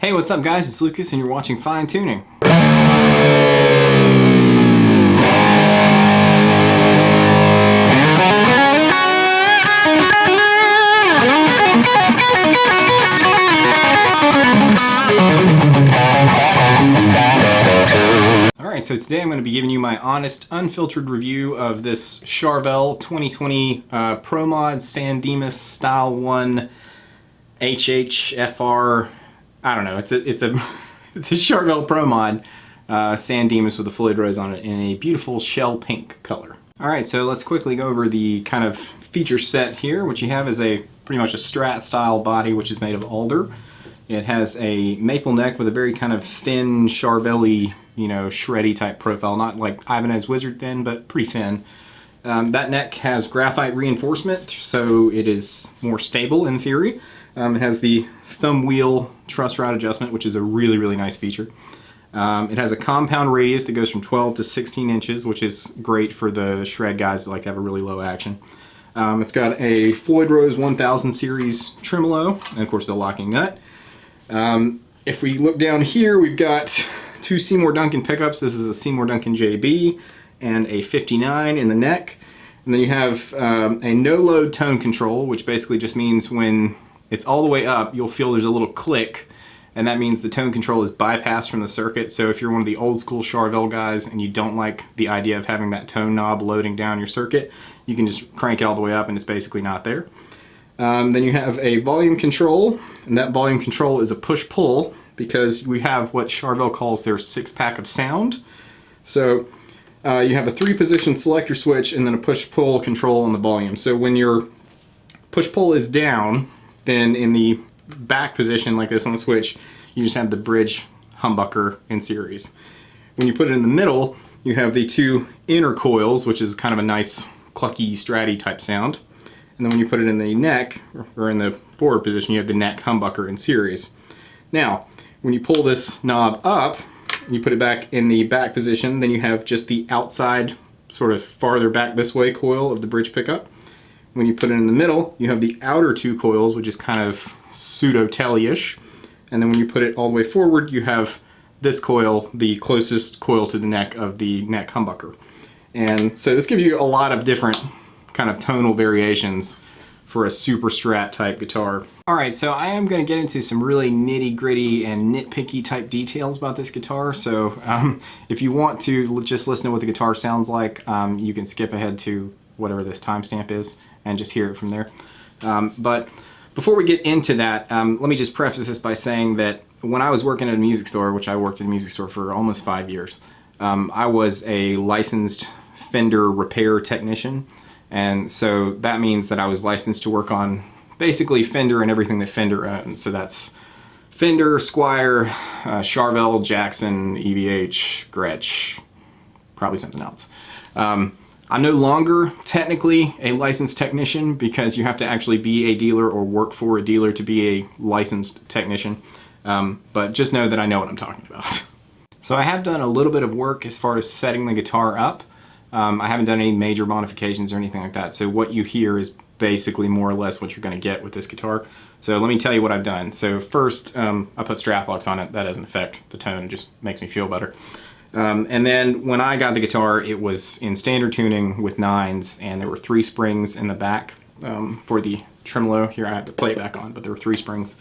Hey, what's up guys? It's Lucas and you're watching Fine Tuning. Alright, so today I'm going to be giving you my honest, unfiltered review of this Charvel 2020 Pro Mod San Dimas Style 1 HHFR. I don't know, it's a it's a Charvel Pro Mod San Dimas with a Floyd Rose on it in a beautiful shell pink color. Alright, so let's quickly go over the kind of feature set here. What you have is pretty much a Strat style body, which is made of alder. It has a maple neck with a very kind of thin, Charvel-y, shreddy type profile. Not like Ibanez Wizard thin, but pretty thin. That neck has graphite reinforcement, so it is more stable in theory. It has the thumb wheel truss rod adjustment, which is a really, really nice feature. It has a compound radius that goes from 12 to 16 inches, which is great for the shred guys that like to have a really low action. It's got a Floyd Rose 1000 series tremolo, and of course the locking nut. If we look down here, we've got two Seymour Duncan pickups. This is a Seymour Duncan JB and a 59 in the neck. And then you have a no-load tone control, which basically just means when it's all the way up, you'll feel there's a little click, and that means the tone control is bypassed from the circuit. So if you're one of the old school Charvel guys and you don't like the idea of having that tone knob loading down your circuit, you can just crank it all the way up and it's basically not there. Then you have a volume control, and that volume control is a push-pull because we have what Charvel calls their six-pack of sound. So you have a 3-position selector switch and then a push-pull control on the volume. So when your push-pull is down, then in the back position like this on the switch, you just have the bridge humbucker in series. When you put it in the middle, you have the two inner coils, which is kind of a nice clucky stratty type sound. And then when you put it in the neck, or in the forward position, you have the neck humbucker in series. Now, when you pull this knob up, and you put it back in the back position, then you have just the outside, sort of farther back this way coil of the bridge pickup. When you put it in the middle, you have the outer two coils, which is kind of pseudo-telly-ish. And then when you put it all the way forward, you have this coil, the closest coil to the neck of the neck humbucker. And so this gives you a lot of different kind of tonal variations for a super strat type guitar. Alright, so I am going to get into some really nitty gritty and nitpicky type details about this guitar. So if you want to just listen to what the guitar sounds like, you can skip ahead to whatever this timestamp is and just hear it from there. But before we get into that, let me just preface this by saying that when I was working at a music store, which I worked at a music store for almost 5 years, I was a licensed Fender repair technician. And so that means that I was licensed to work on basically Fender and everything that Fender owns. So that's Fender, Squier, Charvel, Jackson, EVH, Gretsch, probably something else. I'm no longer technically a licensed technician because you have to actually be a dealer or work for a dealer to be a licensed technician. But just know that I know what I'm talking about. So I have done a little bit of work as far as setting the guitar up. I haven't done any major modifications or anything like that, so what you hear is basically more or less what you're going to get with this guitar. So let me tell you what I've done. So first, I put strap locks on it. That doesn't affect the tone, it just makes me feel better. And then when I got the guitar, it was in standard tuning with 9s, and there were 3 springs in the back for the tremolo. Here I have the plate back on, but there were 3 springs.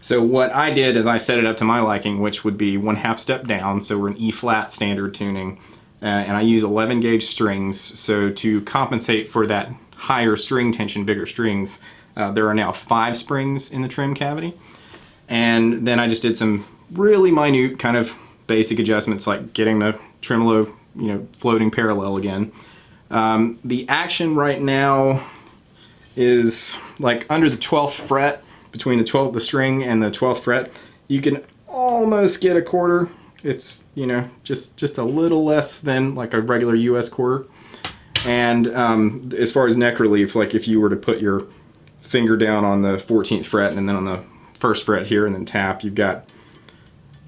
So what I did is I set it up to my liking, which would be 1/2 step down, so we're in E-flat standard tuning. And I use 11 gauge strings, so to compensate for that higher string tension, bigger strings, there are now 5 springs in the trim cavity. And then I just did some really minute kind of basic adjustments like getting the tremolo, floating parallel again. The action right now is like under the 12th fret, between the string and the 12th fret, you can almost get a quarter. It's, just a little less than like a regular US quarter. And as far as neck relief, like if you were to put your finger down on the 14th fret and then on the 1st fret here and then tap, you've got,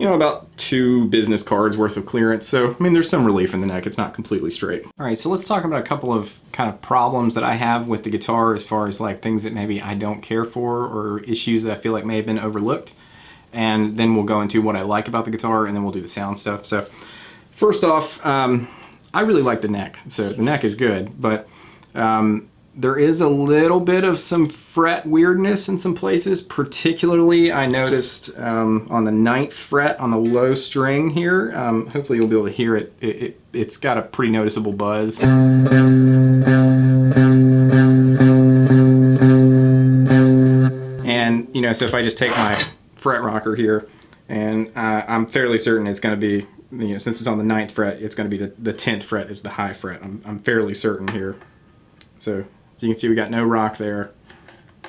about 2 business cards worth of clearance. So, I mean, there's some relief in the neck. It's not completely straight. All right, so let's talk about a couple of kind of problems that I have with the guitar as far as like things that maybe I don't care for or issues that I feel like may have been overlooked. and then we'll go into what I like about the guitar, and then we'll do the sound stuff. So first off, I really like the neck. So the neck is good, but there is a little bit of some fret weirdness in some places. Particularly, I noticed on the 9th fret on the low string here. Hopefully you'll be able to hear it. It's got a pretty noticeable buzz. And, you know, so if I just take my fret rocker here, and I'm fairly certain it's going to be, you know, since it's on the 9th fret, it's going to be the 10th fret is the high fret. I'm fairly certain here. So you can see we got no rock there. I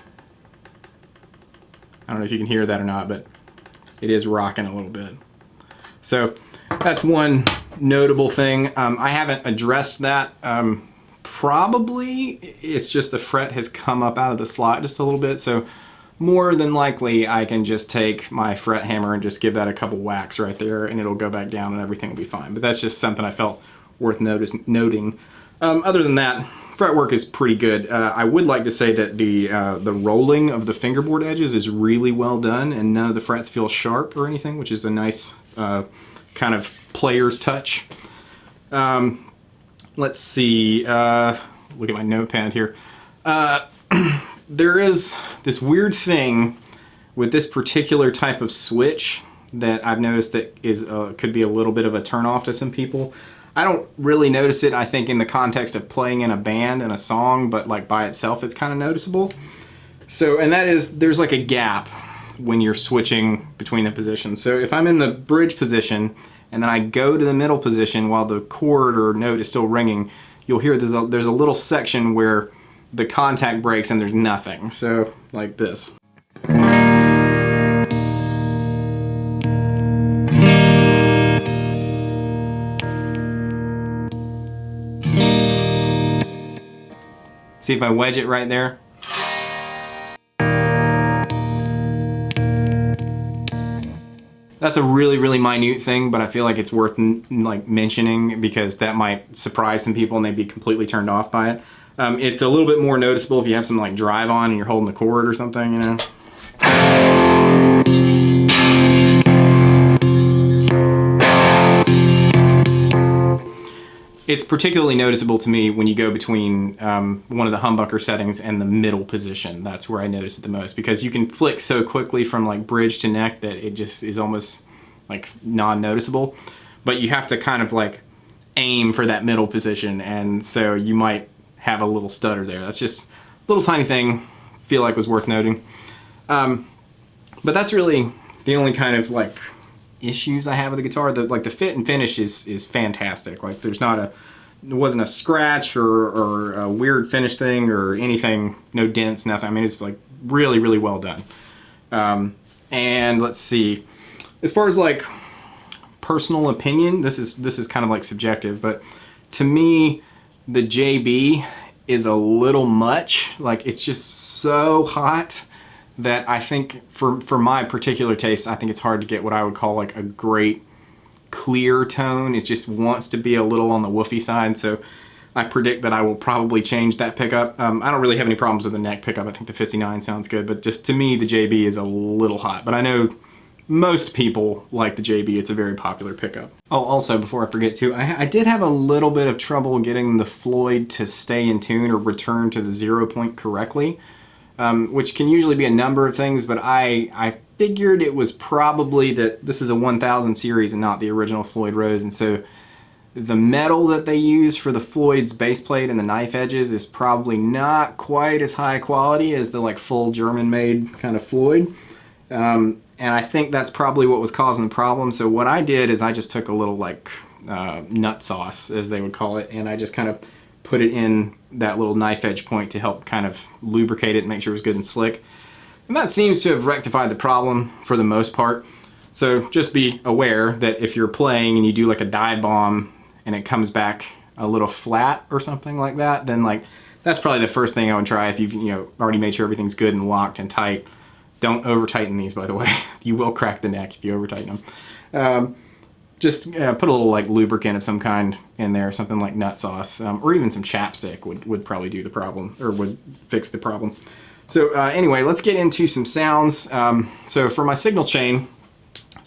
don't know if you can hear that or not, but it is rocking a little bit. So that's one notable thing. I haven't addressed that. Probably it's just the fret has come up out of the slot just a little bit. So more than likely I can just take my fret hammer and just give that a couple whacks right there, and it'll go back down and everything will be fine. But that's just something I felt worth noting. Other than that, fretwork is pretty good. I would like to say that the rolling of the fingerboard edges is really well done, and none of the frets feel sharp or anything, which is a nice kind of player's touch. Let's see. Look at my notepad here. There is this weird thing with this particular type of switch that I've noticed that is could be a little bit of a turnoff to some people. I don't really notice it, I think, in the context of playing in a band and a song, but like by itself it's kind of noticeable. So, and that is, there's like a gap when you're switching between the positions. So if I'm in the bridge position and then I go to the middle position while the chord or note is still ringing, you'll hear there's a little section where the contact breaks and there's nothing. So like this. See if I wedge it right there. That's a really, really minute thing, but I feel like it's worth like mentioning because that might surprise some people and they'd be completely turned off by it. It's a little bit more noticeable if you have some like drive on and you're holding the chord or something, you know. It's particularly noticeable to me when you go between one of the humbucker settings and the middle position. That's where I notice it the most, because you can flick so quickly from like bridge to neck that it just is almost like non-noticeable. But you have to kind of like aim for that middle position, and so you might have a little stutter there. That's just a little tiny thing I feel like was worth noting. But that's really the only kind of like issues I have with the guitar. The fit and finish is fantastic. Like there wasn't a scratch or a weird finish thing or anything, no dents, nothing. I mean, it's like really, really well done. And let's see, as far as like personal opinion, this is kind of like subjective, but to me the JB is a little much. Like it's just so hot that I think for my particular taste, I think it's hard to get what I would call like a great clear tone. It just wants to be a little on the woofy side, so I predict that I will probably change that pickup. I don't really have any problems with the neck pickup. I think the 59 sounds good, but just to me the JB is a little hot. But I know most people like the JB. It's a very popular pickup. Oh, also before I forget too, I did have a little bit of trouble getting the Floyd to stay in tune or return to the 0 point correctly. Which can usually be a number of things, but I figured it was probably that this is a 1000 series and not the original Floyd Rose, and so the metal that they use for the Floyd's base plate and the knife edges is probably not quite as high quality as the like full German-made kind of Floyd, and I think that's probably what was causing the problem. So what I did is I just took a little like nut sauce, as they would call it, and I just kind of put it in that little knife edge point to help kind of lubricate it and make sure it was good and slick. And that seems to have rectified the problem for the most part. So just be aware that if you're playing and you do like a dive bomb and it comes back a little flat or something like that, then like that's probably the first thing I would try if you've already made sure everything's good and locked and tight. Don't over tighten these, by the way. You will crack the neck if you over tighten them. Just put a little like lubricant of some kind in there, something like nut sauce, or even some chapstick would probably do the problem, or would fix the problem. So anyway, let's get into some sounds. So for my signal chain,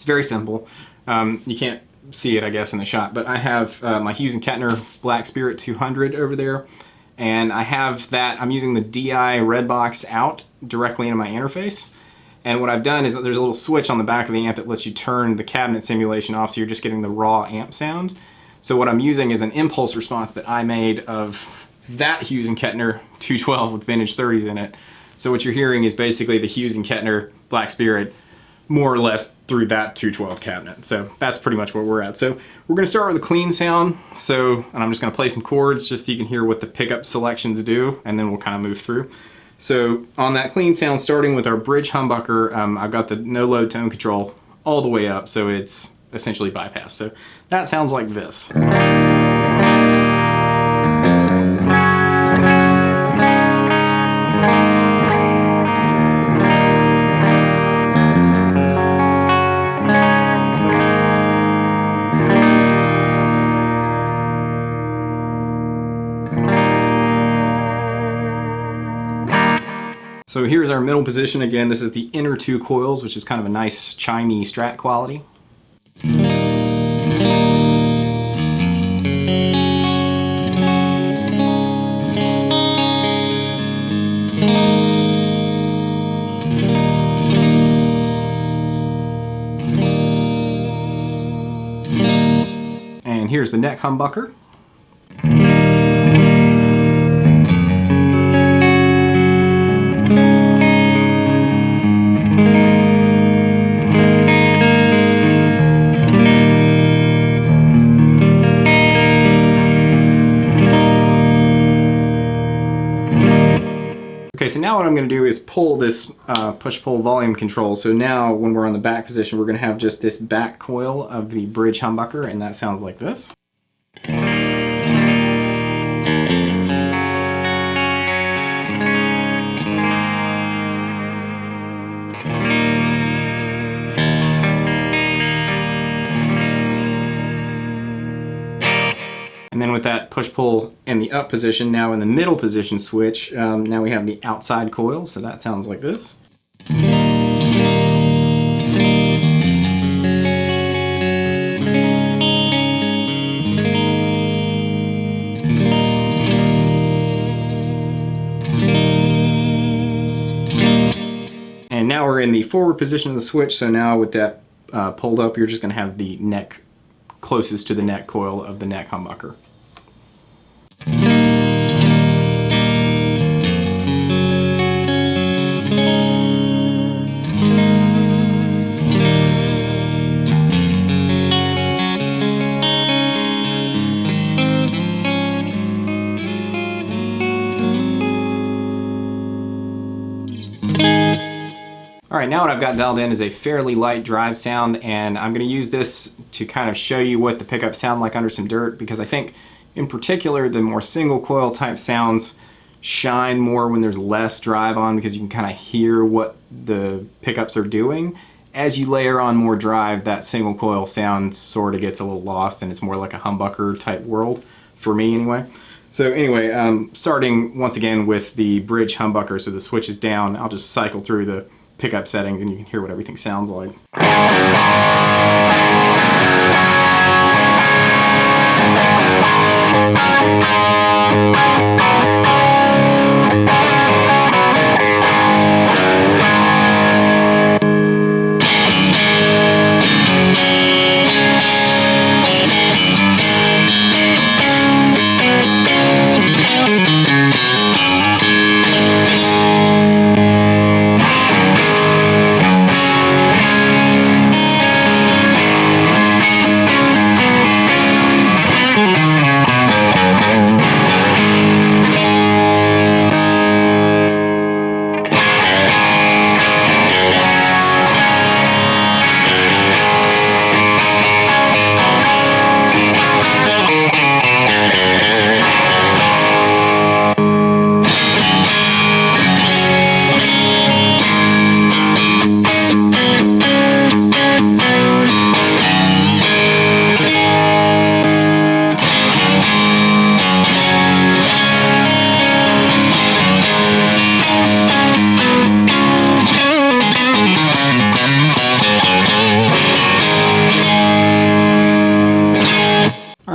It's very simple. You can't see it, I guess, in the shot, but I have my Hughes and Kettner Black Spirit 200 over there, and I have that. I'm using the DI red box out directly into my interface. And what I've done is there's a little switch on the back of the amp that lets you turn the cabinet simulation off, so you're just getting the raw amp sound. So what I'm using is an impulse response that I made of that Hughes and Kettner 212 with vintage 30s in it. So what you're hearing is basically the Hughes and Kettner Black Spirit more or less through that 212 cabinet. So that's pretty much where we're at. So we're gonna start with a clean sound. And I'm just gonna play some chords just so you can hear what the pickup selections do, and then we'll kind of move through. So on that clean sound, starting with our bridge humbucker, I've got the no load tone control all the way up, so it's essentially bypassed. So that sounds like this. So here's our middle position. Again, this is the inner two coils, which is kind of a nice chimey Strat quality. And here's the neck humbucker. Okay, so now what I'm going to do is pull this push-pull volume control. So now when we're on the back position, we're going to have just this back coil of the bridge humbucker, and that sounds like this. And then with that push-pull in the up position, now in the middle position switch, now we have the outside coil, so that sounds like this. And now we're in the forward position of the switch, so now with that pulled up, you're just going to have the neck closest to the neck coil of the neck humbucker. All right, now what I've got dialed in is a fairly light drive sound, and I'm going to use this to kind of show you what the pickups sound like under some dirt, because I think in particular the more single coil type sounds shine more when there's less drive on, because you can kind of hear what the pickups are doing. As you layer on more drive, that single coil sound sort of gets a little lost, and it's more like a humbucker type world, for me anyway. So anyway, starting once again with the bridge humbucker, so the switch is down, I'll just cycle through the pickup settings and you can hear what everything sounds like.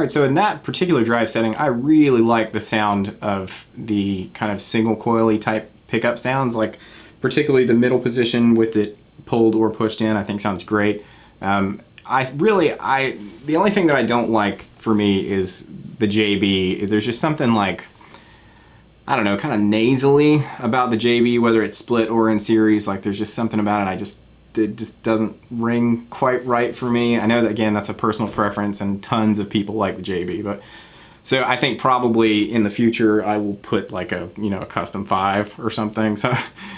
right, so in that particular drive setting, I really like the sound of the kind of single coily type pickup sounds, like particularly the middle position with it pulled or pushed in, I think sounds great. The only thing that I don't like for me is the JB. There's just something like, I don't know, kind of nasally about the JB, whether it's split or in series. Like there's just something about it, it just doesn't ring quite right for me. I know that, again, that's a personal preference and tons of people like the JB, but so I think probably in the future I will put like a, a custom 5 or something, so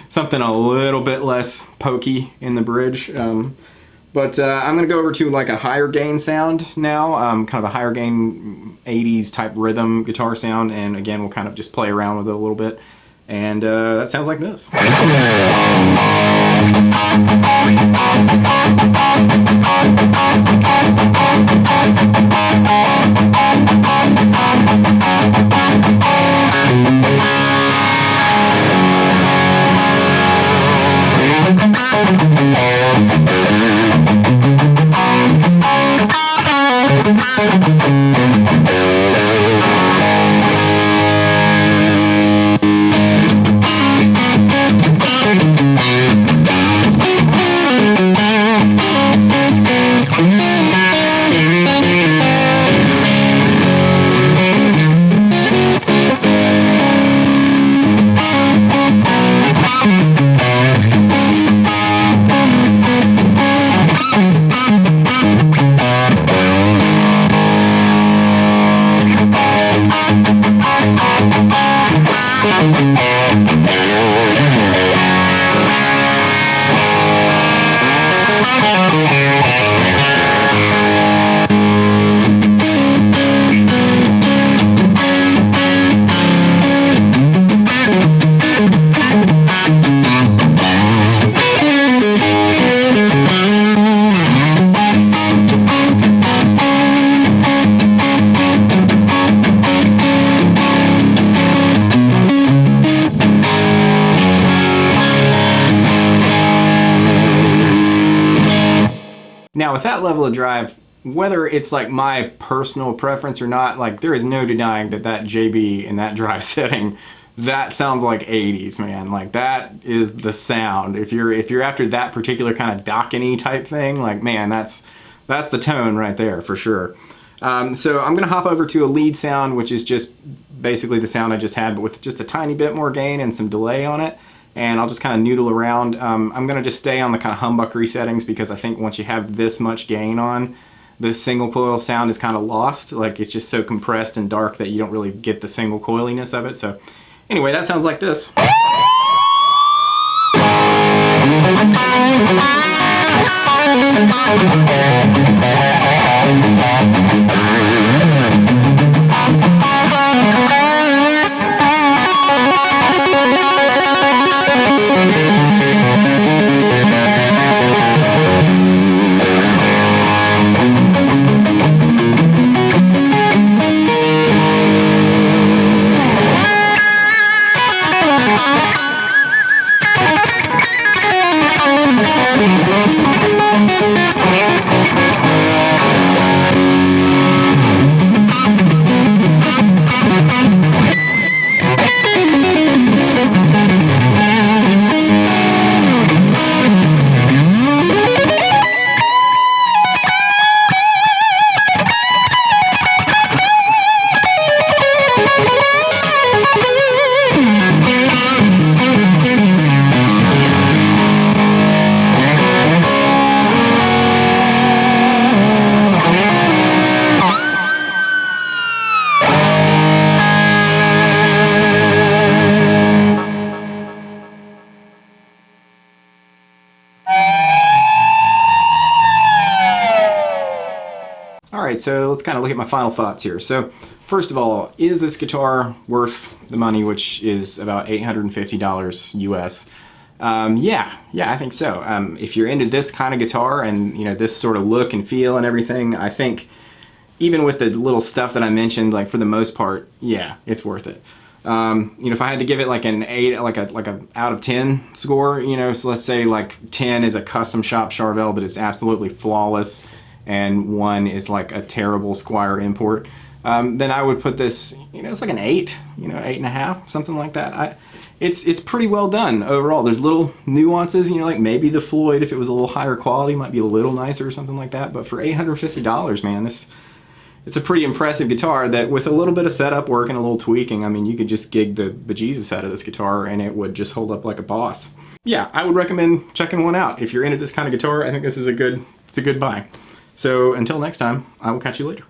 something a little bit less pokey in the bridge. But I'm gonna go over to like a higher gain sound now, kind of a higher gain 80s type rhythm guitar sound, and again we'll kind of just play around with it a little bit, and that sounds like this. Now with that level of drive, whether it's like my personal preference or not, like there is no denying that that JB in that drive setting, that sounds like 80s, man. Like that is the sound. If you're after that particular kind of Dokken-y type thing, like man, that's the tone right there for sure. So I'm gonna hop over to a lead sound, which is just basically the sound I just had, but with just a tiny bit more gain and some delay on it. And I'll just kind of noodle around. I'm gonna just stay on the kind of humbuckery settings, because I think once you have this much gain on, the single coil sound is kind of lost. Like it's just so compressed and dark that you don't really get the single coiliness of it. So anyway, that sounds like this. Alright, so let's kind of look at my final thoughts here. So, first of all, is this guitar worth the money, which is about $850 US? Yeah, I think so. If you're into this kind of guitar and this sort of look and feel and everything, I think even with the little stuff that I mentioned, like for the most part, yeah, it's worth it. If I had to give it like an 8, like a out of 10 score, so let's say like 10 is a custom shop Charvel that is absolutely flawless, and one is like a terrible Squier import, then I would put this, you know, it's like an 8, you know, 8.5, something like that. It's pretty well done overall. There's little nuances, you know, like maybe the Floyd, if it was a little higher quality, might be a little nicer or something like that. But for $850, man, it's a pretty impressive guitar that with a little bit of setup work and a little tweaking, I mean, you could just gig the bejesus out of this guitar and it would just hold up like a boss. Yeah, I would recommend checking one out. If you're into this kind of guitar, I think this is it's a good buy. So until next time, I will catch you later.